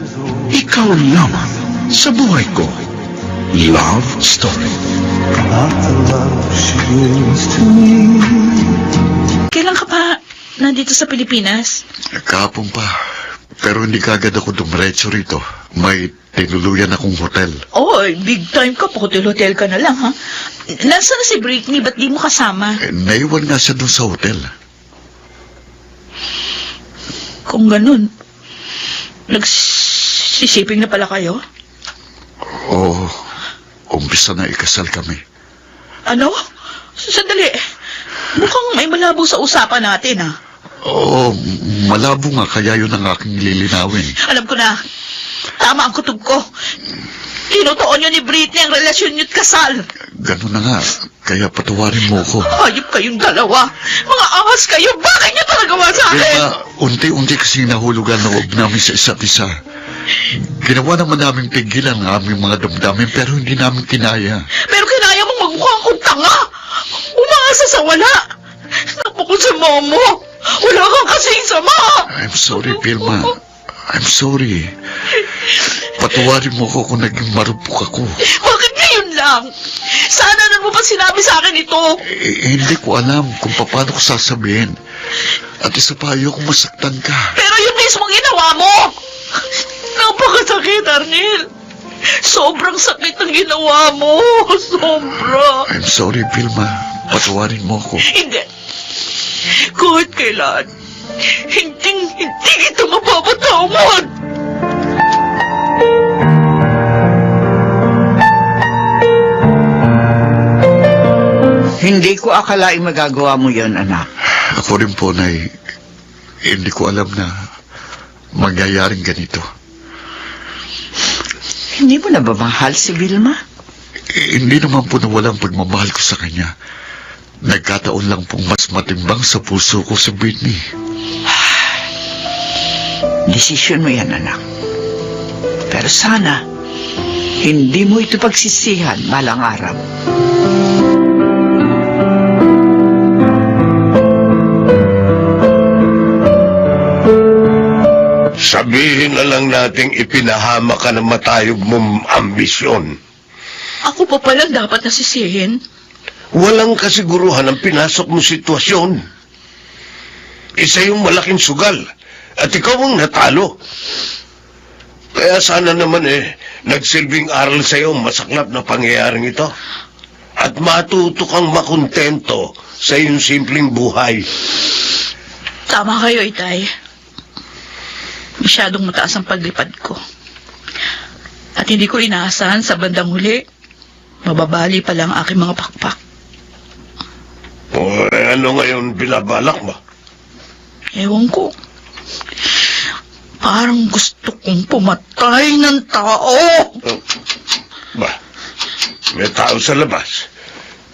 Ikaw Lamang sa Buhay Ko. Love Story. Kailan ka pa nandito sa Pilipinas? Kahapon pa. Pero hindi kagad ako dumiretso rito. May tinuluyan akong hotel. Oh, big time ka. Hotel ka na lang, ha? Nasaan na si Britney? Ba't di mo kasama? Naiwan nga siya doon sa hotel. Kung ganun, nagsisiping na pala kayo? Oo. Umpisa na ikasal kami. Ano? Sandali. Mukhang may malabo sa usapan natin, ha? Oo, malabo nga kaya yun ang aking lilinawin. Alam ko na. Tama ang kutob ko. Tinutuon niyo ni Britney ang relasyon niyo't kasal. Ganun na nga. Kaya patawarin mo ko. Hayop kayong dalawa. Mga ahas kayo. Bakit niyo ito nagawa sa akin? Kaya unti-unti kasi nahulugan ang loob namin sa isa't isa. Ginawa naman namin pigilan ang aming mga damdamin pero hindi namin kinaya. Pero kinaya mong magmukha akong tanga. Umaasa sa wala. Napakot sa momo. Wala kang kasing sama. I'm sorry, Vilma. I'm sorry. Patawarin mo ko kung naging marupok ako. Bakit ngayon lang? Sana na mo pa sinabi sa akin ito. Hindi ko alam kung paano ko sasabihin. At isa pa, ayokong masaktan ka. Pero yung mismong ginawa mo! Napakasakit, Arnel. Sobrang sakit ang ginawa mo. Sobra. I'm sorry, Vilma. Patawarin mo ako. Hindi. Kahit kailan, hindi kita mapapatawad. Hindi ko akalaing magagawa mo yon, anak. Ako rin po, Nay. Hindi ko alam na mangyayaring ganito. Hindi mo na ba mahal si Vilma? Hindi naman po nawalang pagmamahal ko sa kanya. Nagkataon lang pong mas matimbang sa puso ko si Britney. Desisyon mo yan, anak. Pero sana, hindi mo ito pagsisihan balang araw. Sabihin na lang nating ipinahama ka ng matayog mong ambisyon. Ako pa palang dapat nasisihin. Walang kasiguruhan ang pinasok mong sitwasyon. Isa yung malaking sugal at ikaw ang natalo. Kaya sana naman nagsilbing aral sa iyo ang masaklap na pangyayaring ito. At matuto kang makontento sa iyong simpleng buhay. Tama kayo, Itay. Masyadong mataas ang paglipad ko. At hindi ko inaasahan sa bandang huli, mababali pala ang aking mga pakpak. O ano ngayon binabalak mo? Ewan ko. Parang gusto kong pumatay ng tao. Ba, may tao sa labas.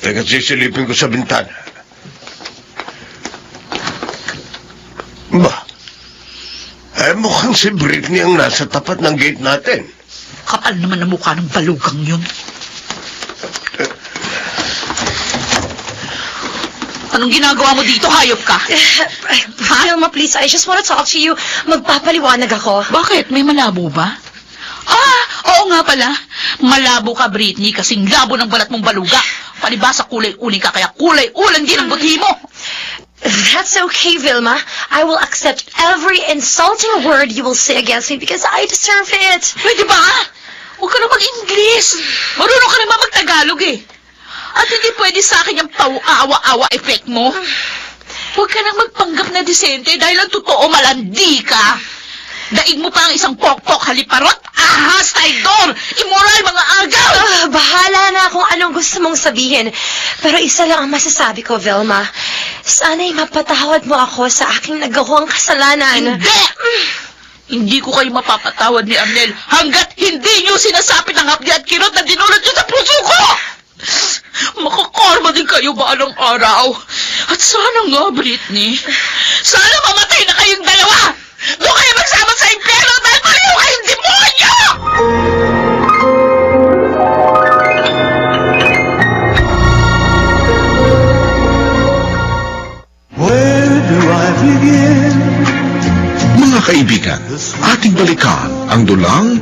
Teka, sisilipin ko sa bintana. Ba, mukhang si Britney ang nasa tapat ng gate natin. Kapal naman ang mukha ng balugang yun. Anong ginagawa mo dito, hayop ka? Vilma, please, I just want to talk to you. Magpapaliwanag ako. Bakit? May malabo ba? Oo nga pala. Malabo ka, Britney, kasing labo ng balat mong baluga. Palibasa kulay-uling ka, kaya kulay-ulang din ang buti mo. That's okay, Vilma. I will accept every insulting word you will say against me because I deserve it. Pwede ba? Huwag ka na mag-Ingles. Marunong ka naman mag-Tagalog eh. At hindi pwede sa akin yung pau-awa-awa effect mo. Huwag ka nang magpanggap na disente dahil ang totoo malandi ka. Daig mo pa ang isang pokpok, haliparot, ahas, traidor, immoral, mga agaw! Bahala na kung anong gusto mong sabihin. Pero isa lang ang masasabi ko, Vilma. Sana'y mapatawad mo ako sa aking nagawang kasalanan. Hindi! Hindi ko kayo mapapatawad ni Arnel hanggat hindi niyo sinasapit ang hapdi at kirot na dinulot niyo sa puso ko! Makakarma din kayo balang araw. At sana nga, Britney, sana mamatay na kayong dalawa! Doon kayo magsama sa impyerno dahil pareho kayong demonyo! Mga kaibigan, ating balikan ang dulang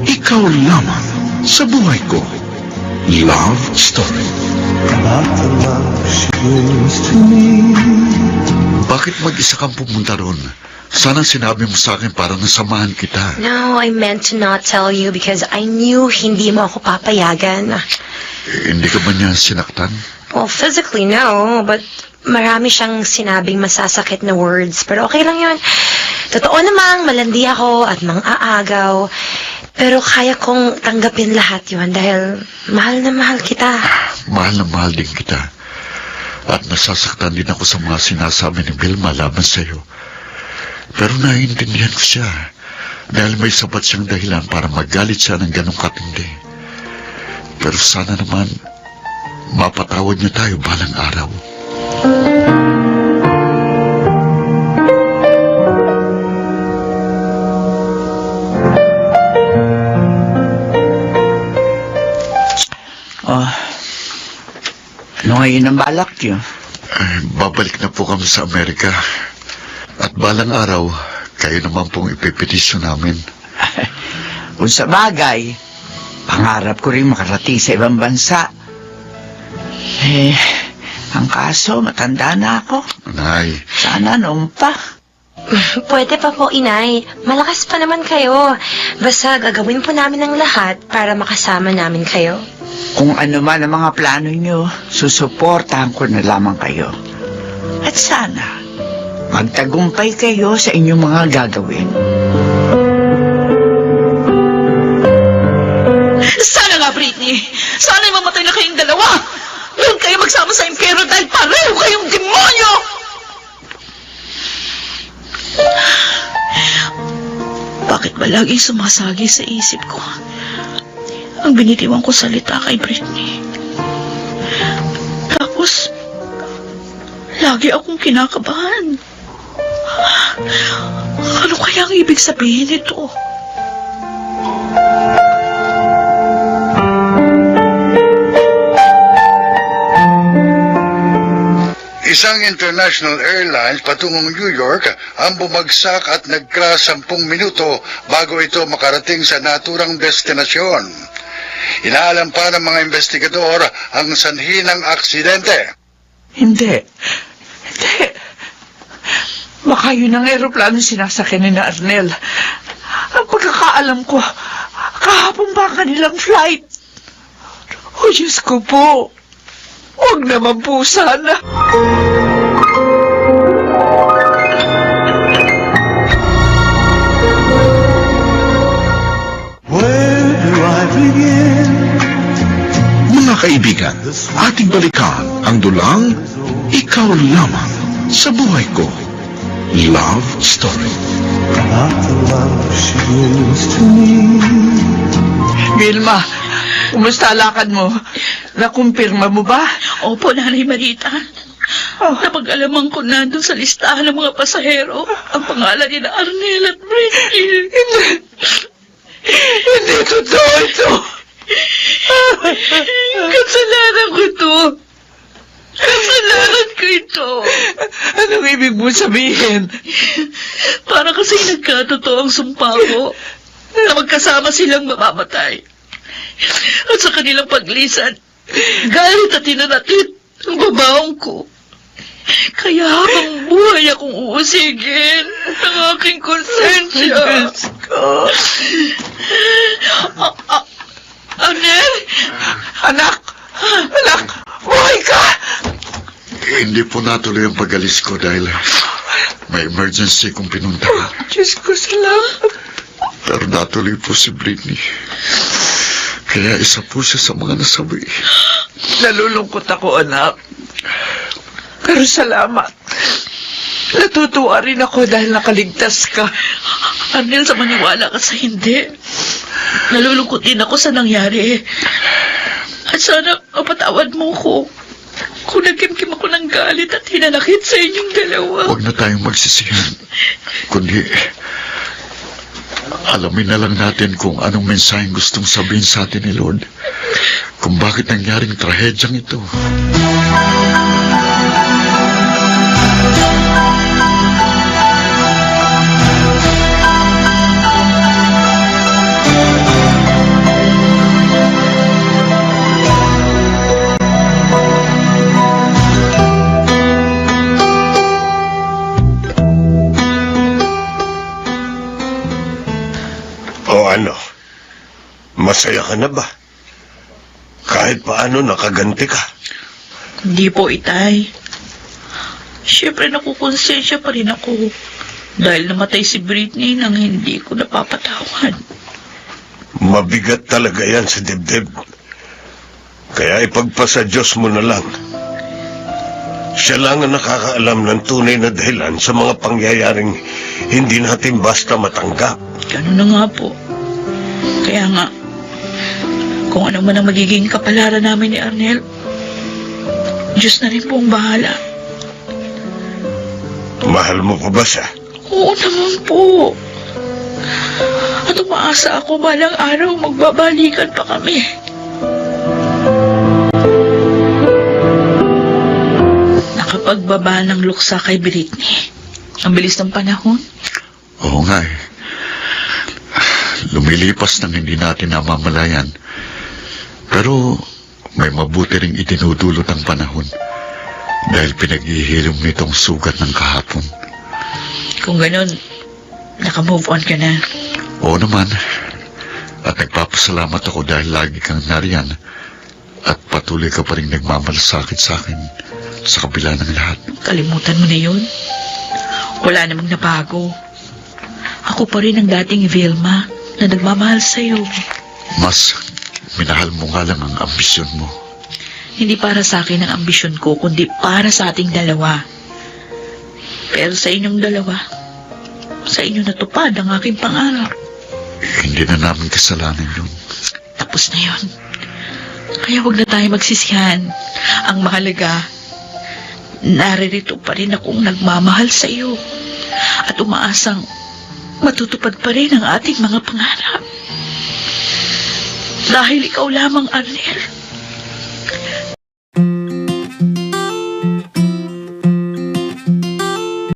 Ikaw Lamang sa Buhay Ko. Love Story. Bakit mag-isa kang pumunta ron? Sana sinabi mo sa akin para nasamahan kita. No, I meant to not tell you because I knew hindi mo ako papayagan. Hindi ka ba niya sinaktan? Well, physically, no, but marami siyang sinabing masasakit na words. Pero okay lang yun. Totoo namang malandi ako at mang-aagaw. Pero kaya kong tanggapin lahat yun dahil mahal na mahal kita. Mahal na mahal din kita. At nasasaktan din ako sa mga sinasabi ni Vilma laban sa iyo. Pero naiintindihan ko siya. Dahil may sapat siyang dahilan para magalit siya ng ganong katindi. Pero sana naman mapatawad niya tayo balang araw. Ano ngayon ang balak niyo? Babalik na po kami sa Amerika. At balang araw, kayo naman pong ipipetisyon namin. Kung sa bagay, pangarap ko rin makarating sa ibang bansa. Ang kaso, matanda na ako. Nay, Sana noon pa. Pwede pa po, Inay. Malakas pa naman kayo. Basta gagawin po namin ang lahat para makasama namin kayo. Kung ano man ang mga plano nyo, susuportahan ko na lamang kayo. At sana, magtagumpay kayo sa inyong mga gagawin. Sana nga, Britney. Sana'y mamatay na kayong dalawa. Doon kayo magsama sa impyerno dahil pareho kayong demonyo! Bakit ba laging sumasagi sa isip ko ang binitiwang ko salita kay Britney? Tapos, lagi akong kinakabahan. Ano kaya ang ibig sabihin nito? Isang international airlines patungong New York ang bumagsak at nag-crash 10 minuto bago ito makarating sa naturang destinasyon. Inaalam pa ng mga investigador ang sanhi ng aksidente. Hindi. Baka yun ang aeroplano sinasakyan ni na Arnel. Ang pagkakaalam ko, kahapon ba ang kanilang flight? Oh, Diyos ko po. Huwag naman po sana. Mga kaibigan, ating balikan ang dulang Ikaw Lamang sa Buhay Ko. Love Story. Vilma, kumusta lakad mo? Nakumpirma mo ba? Opo, Nanay Marita. Napag-alaman ko na doon sa listahan ng mga pasahero ang pangalan ni na Arnel at Britney. Hindi totoo ito. Kasalanan ko ito. Kasalanan ko ito. Anong ibig mo sabihin? Para kasi nagkatotoo ang sumpa ko na magkasama silang mamamatay. At sa kanilang paglisan, galit at tinanakit ang babaong ko. Kaya habang buhay akong uusigin ang aking konsensya. Arnel? Anak! Buhay ka! hindi po natuloy ang pag-alis ko dahil may emergency kong pinuntahan. Diyos ko, salamat. Pero natuloy po si Britney. Kaya isa po siya sa mga nasabi. Nalulungkot ako, anak. Pero salamat. Natutuwa rin ako dahil nakaligtas ka. Arnel, sa maniwala ka sa hindi. Nalulungkot din ako sa nangyari. At sana mapatawad mo ko kung nagkimkim ako ng galit at hinanakit sa inyong dalawa. Huwag na tayong magsisihan. Kundi, alamin na lang natin kung anong mensaheng gustong sabihin sa atin ni Lord. Kung bakit nangyaring trahedyang ito. O ano? Masaya ka na ba? Kahit paano nakaganti ka. Hindi po, Itay. Siyempre nakukonsensya pa rin ako dahil namatay si Britney nang hindi ko napapatawad. Mabigat talaga yan sa dibdib. Kaya ipagpasa Diyos mo na lang. Siya lang ang nakakaalam ng tunay na dahilan sa mga pangyayaring hindi natin basta matanggap. Ganun na nga po. Kaya nga, kung ano man ang magiging kapalaran namin ni Arnel, Diyos na rin po ang bahala. Mahal mo pa ba siya? Oo naman po. At umaasa ako balang araw magbabalikan pa kami. Nakapagbaba ng luksa kay Britney. Ang bilis ng panahon. Oo nga eh. Lumilipas nang hindi natin namamalayan. Pero may mabuti ring itinudulot ang panahon. Dahil pinaghihilom nitong sugat ng kahapon. Kung ganun, naka-move on ka na. Oo naman. At nagpapasalamat ako dahil lagi kang nariyan. At patuloy ka pa rin nagmamalasakit sa akin sa kabila ng lahat. Kalimutan mo na yun. Wala namang nabago. Ako pa rin ang dating Vilma na nagmamahal sa'yo. Mas minahal mo nga lang ang ambisyon mo. Hindi para sa akin ang ambisyon ko, kundi para sa ating dalawa. Pero sa inyong dalawa, sa inyo natupad ang aking pangarap. Hindi na namin kasalanan yun. Tapos na yun. Kaya huwag na tayo magsisihan. Ang mahalaga, naririto pa rin akong nagmamahal sa iyo. At umaasang matutupad pa rin ang ating mga pangarap. Dahil ikaw lamang, Arnel.